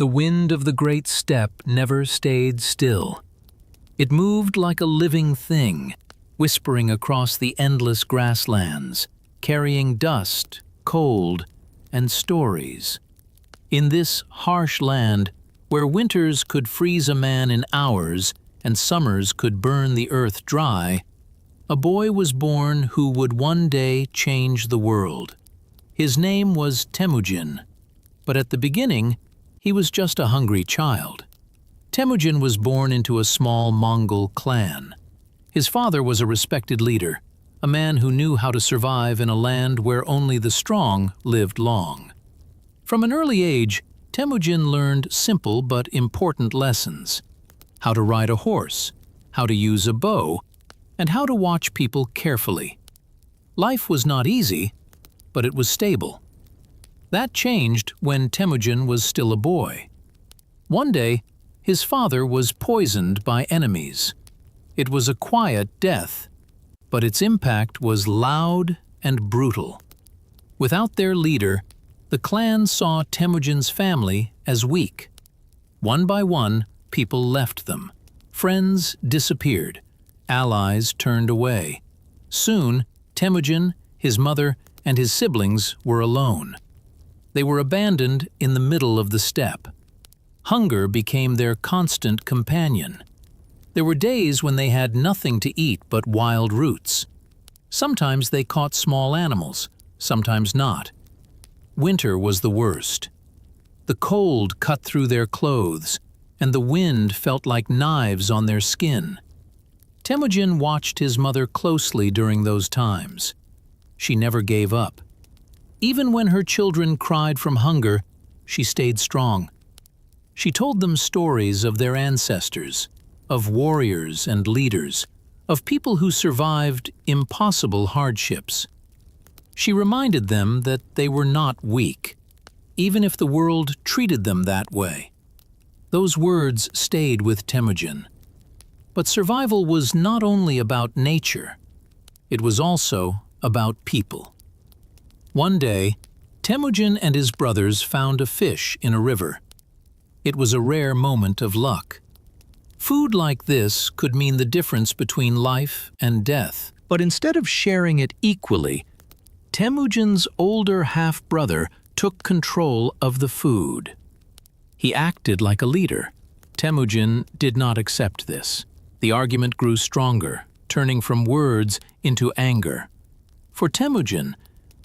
The wind of the great steppe never stayed still. It moved like a living thing, whispering across the endless grasslands, carrying dust, cold, and stories. In this harsh land, where winters could freeze a man in hours and summers could burn the earth dry, a boy was born who would one day change the world. His name was Temujin, but at the beginning, he was just a hungry child. Temujin was born into a small Mongol clan. His father was a respected leader, a man who knew how to survive in a land where only the strong lived long. From an early age, Temujin learned simple but important lessons: how to ride a horse, how to use a bow, and how to watch people carefully. Life was not easy, but it was stable. That changed when Temujin was still a boy. One day, his father was poisoned by enemies. It was a quiet death, but its impact was loud and brutal. Without their leader, the clan saw Temujin's family as weak. One by one, people left them. Friends disappeared. Allies turned away. Soon, Temujin, his mother, and his siblings were alone. They were abandoned in the middle of the steppe. Hunger became their constant companion. There were days when they had nothing to eat but wild roots. Sometimes they caught small animals, sometimes not. Winter was the worst. The cold cut through their clothes, and the wind felt like knives on their skin. Temujin watched his mother closely during those times. She never gave up. Even when her children cried from hunger, she stayed strong. She told them stories of their ancestors, of warriors and leaders, of people who survived impossible hardships. She reminded them that they were not weak, even if the world treated them that way. Those words stayed with Temujin. But survival was not only about nature, it was also about people. One day, Temujin and his brothers found a fish in a river. It was a rare moment of luck. Food like this could mean the difference between life and death. But instead of sharing it equally, Temujin's older half-brother took control of the food. He acted like a leader. Temujin did not accept this. The argument grew stronger, turning from words into anger. For Temujin,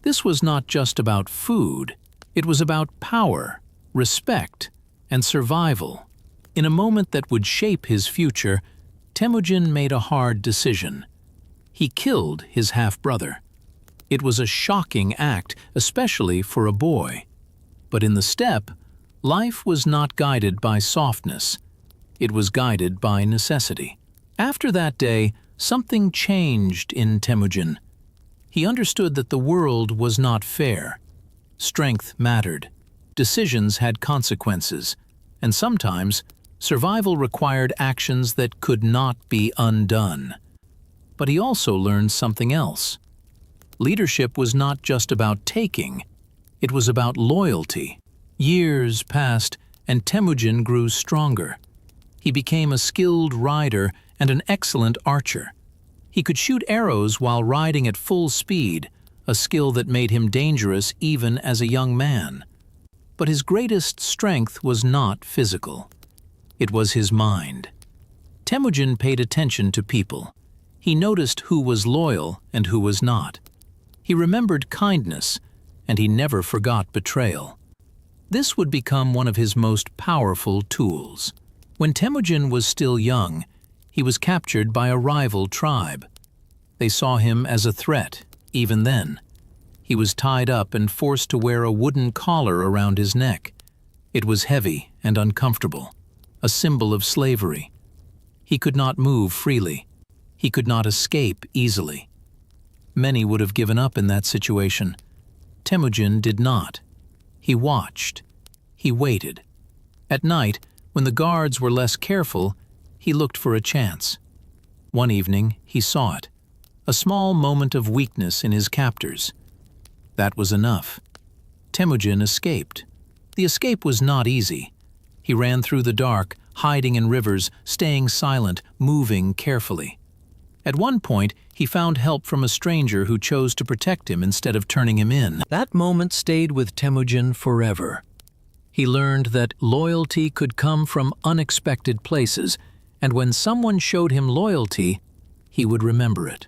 this was not just about food. It was about power, respect, and survival. In a moment that would shape his future, Temujin made a hard decision. He killed his half-brother. It was a shocking act, especially for a boy. But in the steppe, life was not guided by softness. It was guided by necessity. After that day, something changed in Temujin. He understood that the world was not fair. Strength mattered. Decisions had consequences. And sometimes, survival required actions that could not be undone. But he also learned something else. Leadership was not just about taking. It was about loyalty. Years passed, and Temujin grew stronger. He became a skilled rider and an excellent archer. He could shoot arrows while riding at full speed, a skill that made him dangerous even as a young man. But his greatest strength was not physical. It was his mind. Temujin paid attention to people. He noticed who was loyal and who was not. He remembered kindness, and he never forgot betrayal. This would become one of his most powerful tools. When Temujin was still young, he was captured by a rival tribe. They saw him as a threat, even then. He was tied up and forced to wear a wooden collar around his neck. It was heavy and uncomfortable, a symbol of slavery. He could not move freely. He could not escape easily. Many would have given up in that situation. Temujin did not. He watched. He waited. At night, when the guards were less careful, he looked for a chance. One evening, he saw it. A small moment of weakness in his captors. That was enough. Temujin escaped. The escape was not easy. He ran through the dark, hiding in rivers, staying silent, moving carefully. At one point, he found help from a stranger who chose to protect him instead of turning him in. That moment stayed with Temujin forever. He learned that loyalty could come from unexpected places, and when someone showed him loyalty, he would remember it.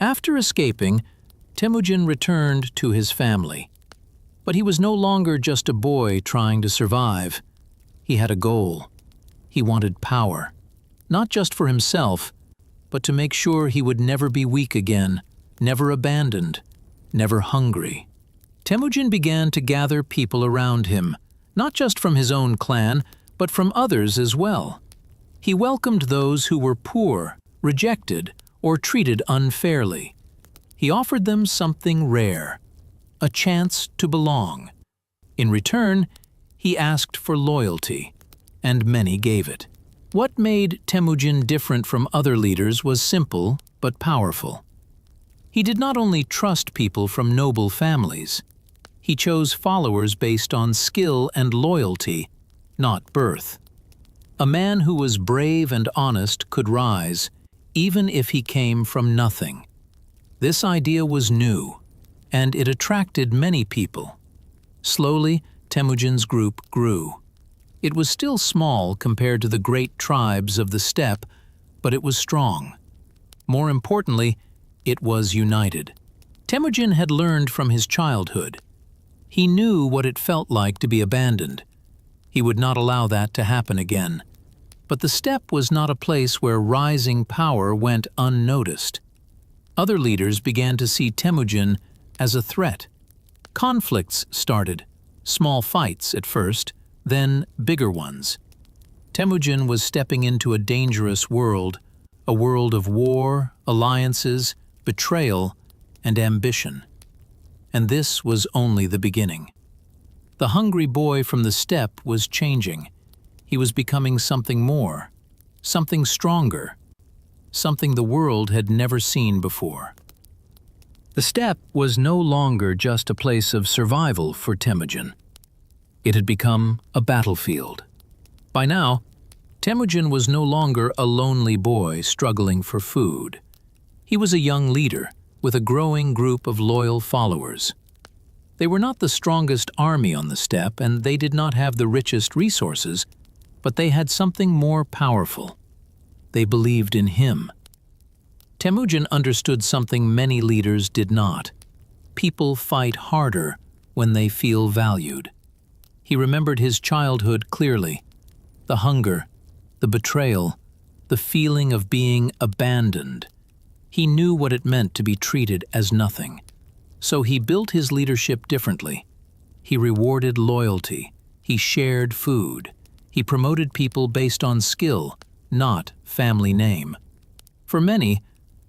After escaping, Temujin returned to his family. But he was no longer just a boy trying to survive. He had a goal. He wanted power, not just for himself, but to make sure he would never be weak again, never abandoned, never hungry. Temujin began to gather people around him, not just from his own clan, but from others as well. He welcomed those who were poor, rejected, or treated unfairly. He offered them something rare, a chance to belong. In return, he asked for loyalty, and many gave it. What made Temujin different from other leaders was simple but powerful. He did not only trust people from noble families. He chose followers based on skill and loyalty, not birth. A man who was brave and honest could rise, even if he came from nothing. This idea was new, and it attracted many people. Slowly, Temujin's group grew. It was still small compared to the great tribes of the steppe, but it was strong. More importantly, it was united. Temujin had learned from his childhood. He knew what it felt like to be abandoned. He would not allow that to happen again. But the steppe was not a place where rising power went unnoticed. Other leaders began to see Temujin as a threat. Conflicts started, small fights at first, then bigger ones. Temujin was stepping into a dangerous world, a world of war, alliances, betrayal, and ambition. And this was only the beginning. The hungry boy from the steppe was changing. He was becoming something more, something stronger, something the world had never seen before. The steppe was no longer just a place of survival for Temujin. It had become a battlefield. By now, Temujin was no longer a lonely boy struggling for food. He was a young leader with a growing group of loyal followers. They were not the strongest army on the steppe, and they did not have the richest resources, but they had something more powerful. They believed in him. Temujin understood something many leaders did not. People fight harder when they feel valued. He remembered his childhood clearly. The hunger, the betrayal, the feeling of being abandoned. He knew what it meant to be treated as nothing. So he built his leadership differently. He rewarded loyalty. He shared food. He promoted people based on skill, not family name. For many,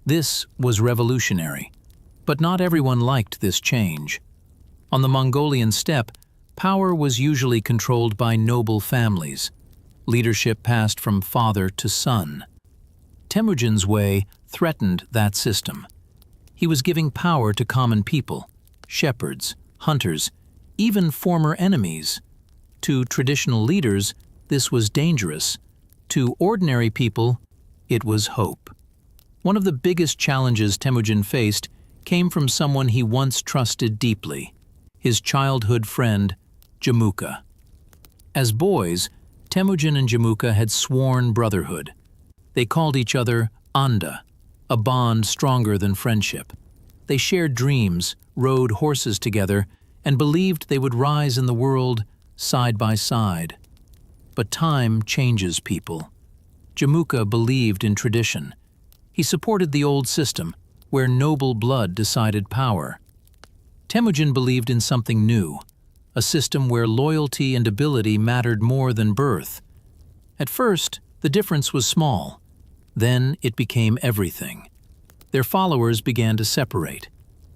this was revolutionary. But not everyone liked this change. On the Mongolian steppe, power was usually controlled by noble families. Leadership passed from father to son. Temujin's way threatened that system. He was giving power to common people, shepherds, hunters, even former enemies. To traditional leaders, this was dangerous. To ordinary people, it was hope. One of the biggest challenges Temujin faced came from someone he once trusted deeply, his childhood friend, Genghis. As boys, Temujin and Genghis had sworn brotherhood. They called each other Anda, a bond stronger than friendship. They shared dreams, rode horses together, and believed they would rise in the world side by side. But time changes people. Genghis believed in tradition. He supported the old system, where noble blood decided power. Temujin believed in something new, a system where loyalty and ability mattered more than birth. At first, the difference was small. Then it became everything. Their followers began to separate.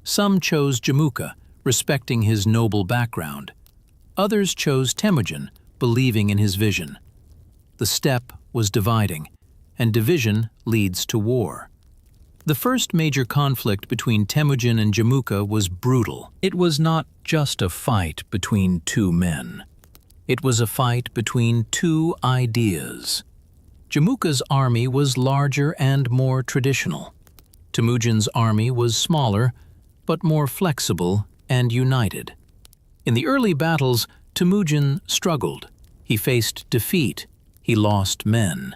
Some chose Genghis, respecting his noble background. Others chose Temujin, believing in his vision. The steppe was dividing, and division leads to war. The first major conflict between Temujin and Genghis was brutal. It was not just a fight between two men. It was a fight between two ideas. Jamuka's army was larger and more traditional. Temujin's army was smaller, but more flexible and united. In the early battles, Temujin struggled. He faced defeat. He lost men.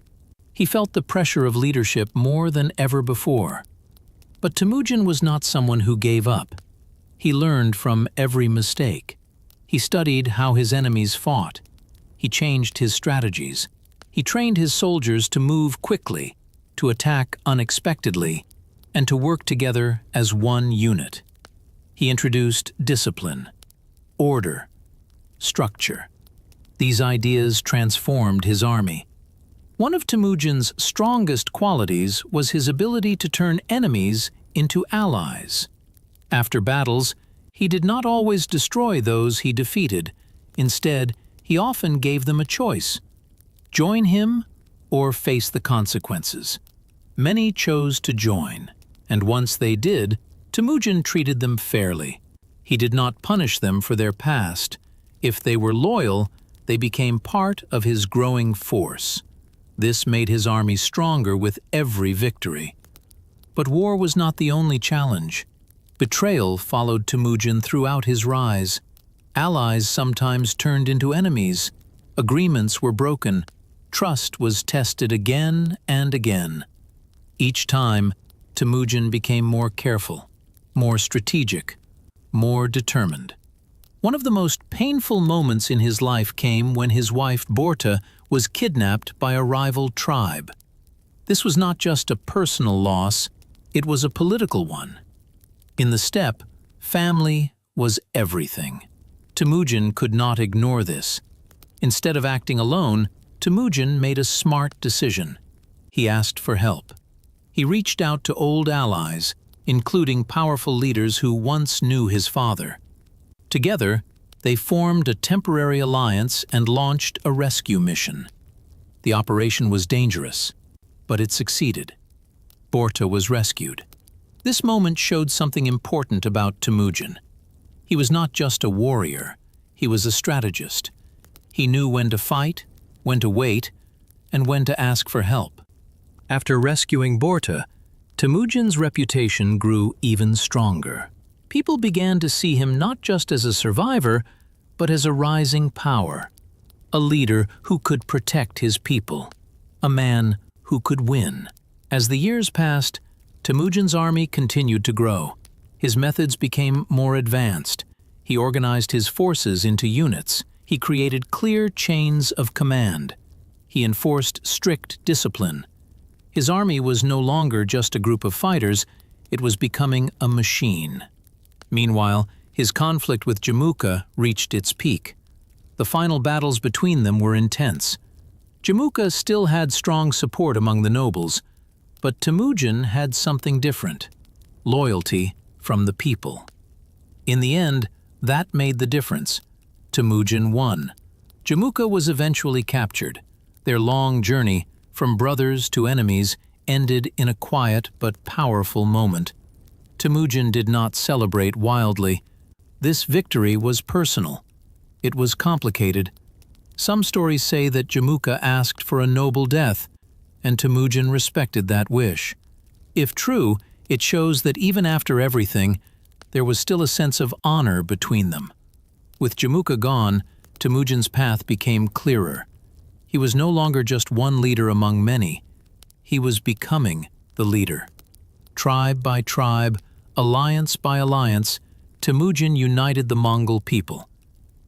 He felt the pressure of leadership more than ever before. But Temujin was not someone who gave up. He learned from every mistake. He studied how his enemies fought. He changed his strategies. He trained his soldiers to move quickly, to attack unexpectedly, and to work together as one unit. He introduced discipline, order, structure. These ideas transformed his army. One of Temujin's strongest qualities was his ability to turn enemies into allies. After battles, he did not always destroy those he defeated. Instead, he often gave them a choice: join him or face the consequences. Many chose to join, and once they did, Temujin treated them fairly. He did not punish them for their past. If they were loyal, they became part of his growing force. This made his army stronger with every victory. But war was not the only challenge. Betrayal followed Temujin throughout his rise. Allies sometimes turned into enemies. Agreements were broken. Trust was tested again and again. Each time, Temujin became more careful, more strategic, more determined. One of the most painful moments in his life came when his wife Borta was kidnapped by a rival tribe. This was not just a personal loss, it was a political one. In the steppe, family was everything. Temujin could not ignore this. Instead of acting alone, Temujin made a smart decision. He asked for help. He reached out to old allies, including powerful leaders who once knew his father. Together, they formed a temporary alliance and launched a rescue mission. The operation was dangerous, but it succeeded. Borta was rescued. This moment showed something important about Temujin. He was not just a warrior, he was a strategist. He knew when to fight, when to wait, and when to ask for help. After rescuing Borta, Temujin's reputation grew even stronger. People began to see him not just as a survivor, but as a rising power, a leader who could protect his people, a man who could win. As the years passed, Temujin's army continued to grow. His methods became more advanced. He organized his forces into units. He created clear chains of command. He enforced strict discipline. His army was no longer just a group of fighters, it was becoming a machine. Meanwhile, his conflict with Jamuka reached its peak. The final battles between them were intense. Jamuka still had strong support among the nobles, but Temujin had something different: loyalty from the people. In the end, that made the difference. Temujin won. Jamuka was eventually captured. Their long journey, from brothers to enemies, ended in a quiet but powerful moment. Temujin did not celebrate wildly. This victory was personal. It was complicated. Some stories say that Jamuka asked for a noble death, and Temujin respected that wish. If true, it shows that even after everything, there was still a sense of honor between them. With Jamuka gone, Temujin's path became clearer. He was no longer just one leader among many. He was becoming the leader. Tribe by tribe, alliance by alliance, Temujin united the Mongol people.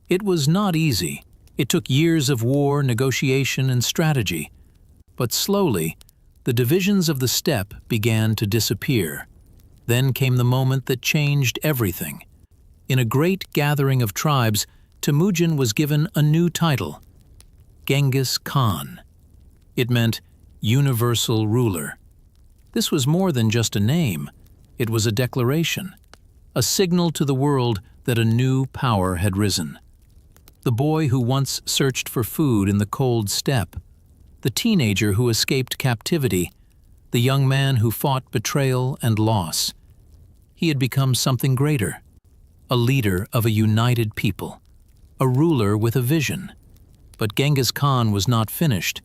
It was not easy. It took years of war, negotiation, and strategy. But slowly, the divisions of the steppe began to disappear. Then came the moment that changed everything. In a great gathering of tribes, Temujin was given a new title: Genghis Khan. It meant universal ruler. This was more than just a name. It was a declaration, a signal to the world that a new power had risen. The boy who once searched for food in the cold steppe, the teenager who escaped captivity, the young man who fought betrayal and loss. He had become something greater, a leader of a united people, a ruler with a vision. But Genghis Khan was not finished.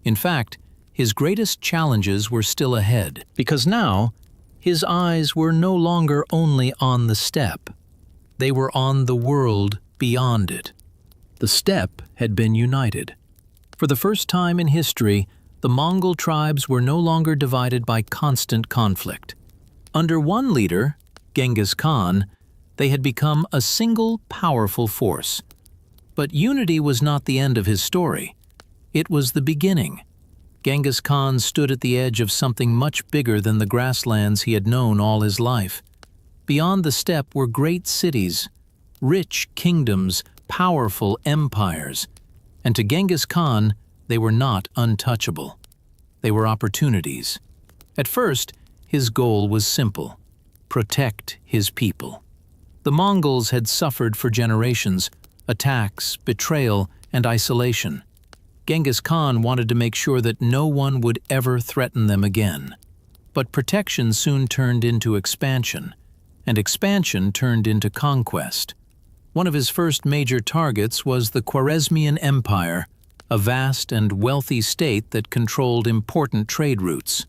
In fact, his greatest challenges were still ahead, because now his eyes were no longer only on the steppe. They were on the world beyond it. The steppe had been united. For the first time in history, the Mongol tribes were no longer divided by constant conflict. Under one leader, Genghis Khan, they had become a single powerful force. But unity was not the end of his story. It was the beginning. Genghis Khan stood at the edge of something much bigger than the grasslands he had known all his life. Beyond the steppe were great cities, rich kingdoms, powerful empires. And to Genghis Khan, they were not untouchable. They were opportunities. At first, his goal was simple: protect his people. The Mongols had suffered for generations: attacks, betrayal, and isolation. Genghis Khan wanted to make sure that no one would ever threaten them again. But protection soon turned into expansion, and expansion turned into conquest. One of his first major targets was the Khwarezmian Empire, a vast and wealthy state that controlled important trade routes.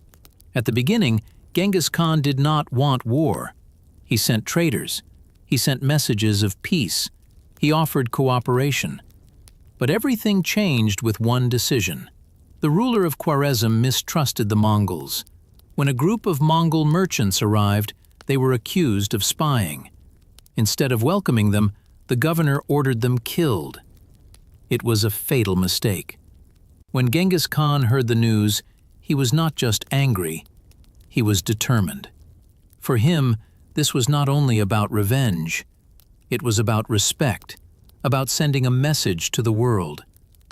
At the beginning, Genghis Khan did not want war. He sent traders. He sent messages of peace. He offered cooperation. But everything changed with one decision. The ruler of Khwarezm mistrusted the Mongols. When a group of Mongol merchants arrived, they were accused of spying. Instead of welcoming them, the governor ordered them killed. It was a fatal mistake. When Genghis Khan heard the news, he was not just angry, he was determined. For him, this was not only about revenge. It was about respect, about sending a message to the world.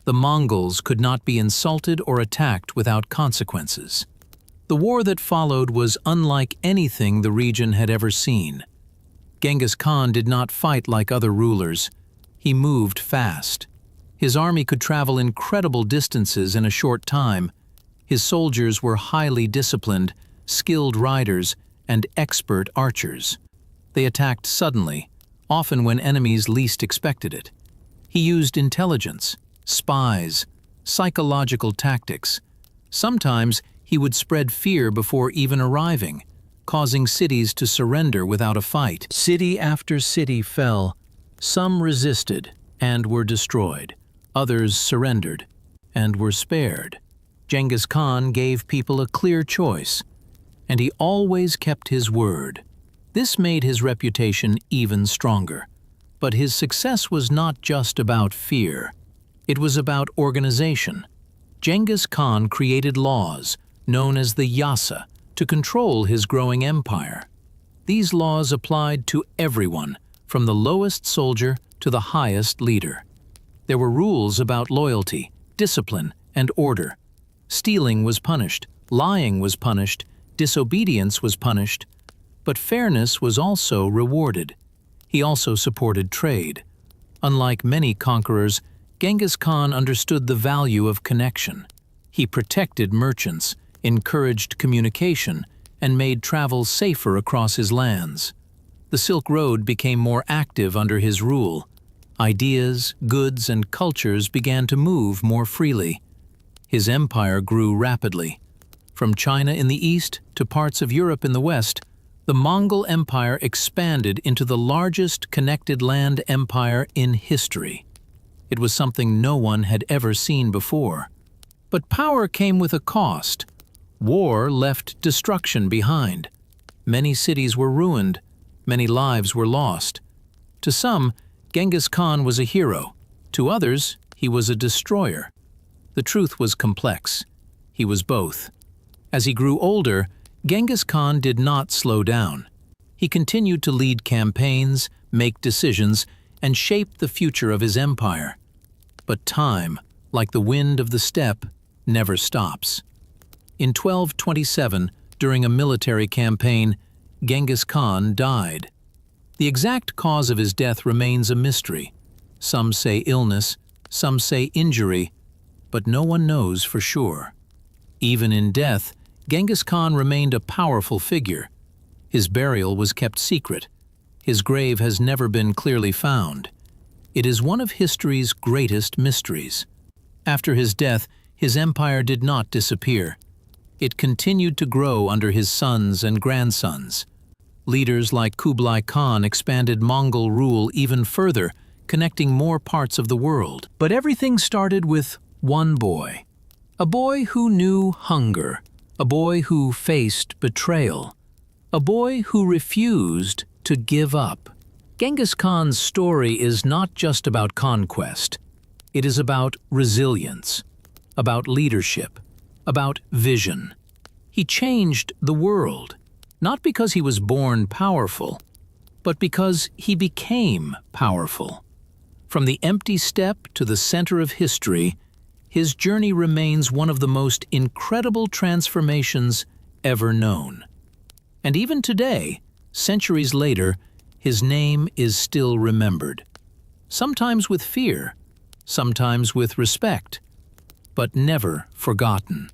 The Mongols could not be insulted or attacked without consequences. The war that followed was unlike anything the region had ever seen. Genghis Khan did not fight like other rulers. He moved fast. His army could travel incredible distances in a short time. His soldiers were highly disciplined, skilled riders, and expert archers. They attacked suddenly, often when enemies least expected it. He used intelligence, spies, psychological tactics. Sometimes he would spread fear before even arriving, causing cities to surrender without a fight. City after city fell. Some resisted and were destroyed. Others surrendered and were spared. Genghis Khan gave people a clear choice, and he always kept his word. This made his reputation even stronger. But his success was not just about fear. It was about organization. Genghis Khan created laws, known as the Yasa, to control his growing empire. These laws applied to everyone, from the lowest soldier to the highest leader. There were rules about loyalty, discipline, and order. Stealing was punished, lying was punished, disobedience was punished, but fairness was also rewarded. He also supported trade. Unlike many conquerors, Genghis Khan understood the value of connection. He protected merchants, encouraged communication, and made travel safer across his lands. The Silk Road became more active under his rule. Ideas, goods, and cultures began to move more freely. His empire grew rapidly. From China in the east to parts of Europe in the west, the Mongol Empire expanded into the largest connected land empire in history. It was something no one had ever seen before. But power came with a cost. War left destruction behind. Many cities were ruined. Many lives were lost. To some, Genghis Khan was a hero. To others, he was a destroyer. The truth was complex. He was both. As he grew older, Genghis Khan did not slow down. He continued to lead campaigns, make decisions, and shape the future of his empire. But time, like the wind of the steppe, never stops. In 1227, during a military campaign, Genghis Khan died. The exact cause of his death remains a mystery. Some say illness, some say injury, but no one knows for sure. Even in death, Genghis Khan remained a powerful figure. His burial was kept secret. His grave has never been clearly found. It is one of history's greatest mysteries. After his death, his empire did not disappear. It continued to grow under his sons and grandsons. Leaders like Kublai Khan expanded Mongol rule even further, connecting more parts of the world. But everything started with one boy. A boy who knew hunger, a boy who faced betrayal, a boy who refused to give up. Genghis Khan's story is not just about conquest. It is about resilience, about leadership, about vision. He changed the world, not because he was born powerful, but because he became powerful. From the empty steppe to the center of history, his journey remains one of the most incredible transformations ever known. And even today, centuries later, his name is still remembered. Sometimes with fear, sometimes with respect, but never forgotten.